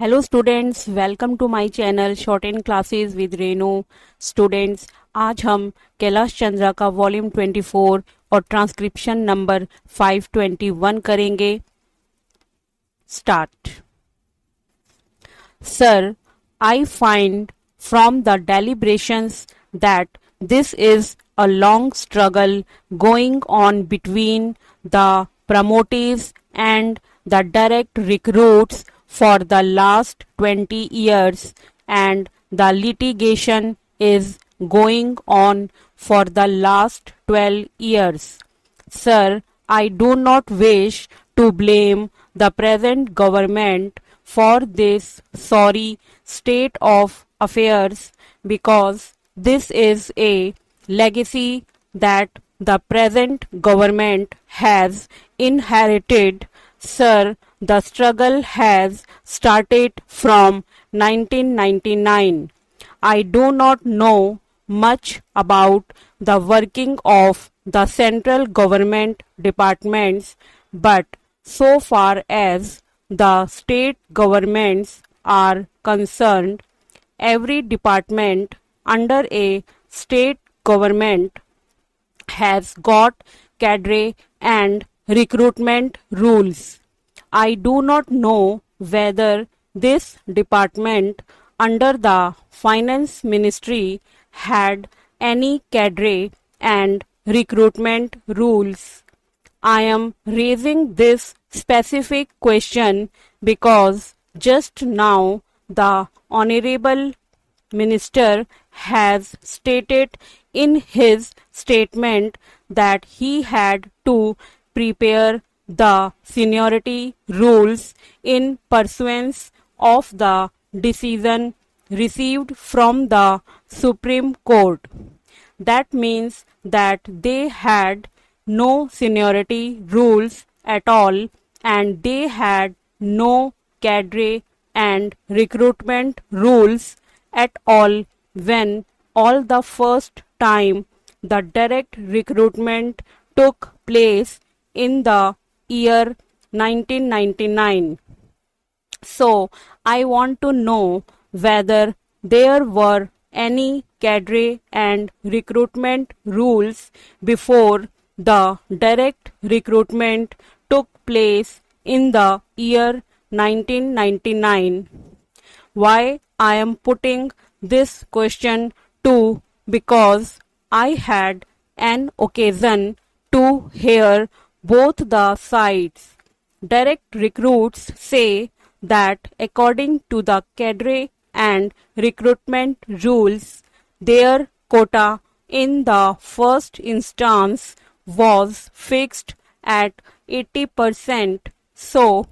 Hello students, welcome to my channel short in classes with Renu. Students, आज हम कैलाश चंद्रा का volume 24 और ट्रांसक्रिप्शन नंबर 521 करेंगे। Start. Sir, I find from the deliberations that this is a long struggle going on between the promotees and the direct recruits for the last 20 years, and the litigation is going on for the last 12 years. Sir, I do not wish to blame the present government for this sorry state of affairs, because this is a legacy that the present government has inherited. Sir, the struggle has started from 1999. I do not know much about the working of the central government departments, but so far as the state governments are concerned, every department under a state government has got cadre and recruitment rules. I do not know whether this department under the finance ministry had any cadre and recruitment rules. I am raising this specific question because just now the Honorable Minister has stated in his statement that he had to prepare the seniority rules in pursuance of the decision received from the Supreme Court. That means that they had no seniority rules at all, and they had no cadre and recruitment rules at all when all the first time the direct recruitment took place in the year 1999. So, I want to know whether there were any cadre and recruitment rules before the direct recruitment took place in the year 1999. Why I am putting this question too, because I had an occasion to hear both the sides. Direct recruits say that according to the cadre and recruitment rules, their quota in the first instance was fixed at 80%. So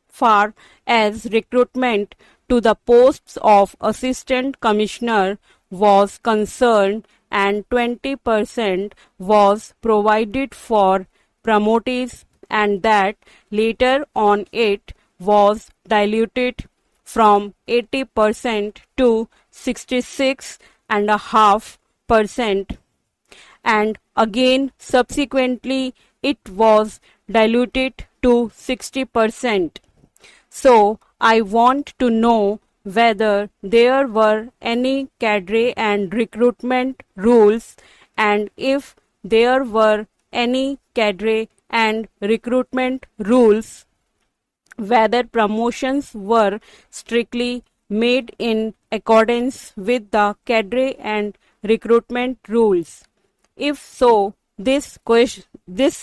far as recruitment to the posts of assistant commissioner was concerned, and 20% was provided for promotees, and that later on it was diluted from 80% to 66.5%, and again subsequently it was diluted to 60%. So I want to know whether there were any cadre and recruitment rules, and if there were any cadre and recruitment rules, whether promotions were strictly made in accordance with the cadre and recruitment rules. If so, this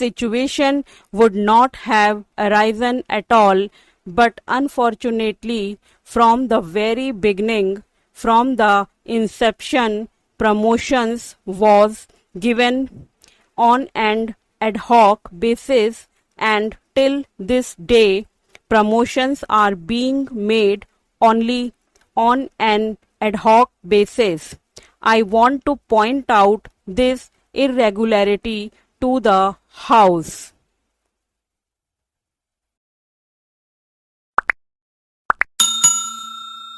situation would not have arisen at all, but unfortunately, from the very beginning, from the inception, promotions was given on an ad hoc basis, and till this day, promotions are being made only on an ad hoc basis. I want to point out this irregularity to the House.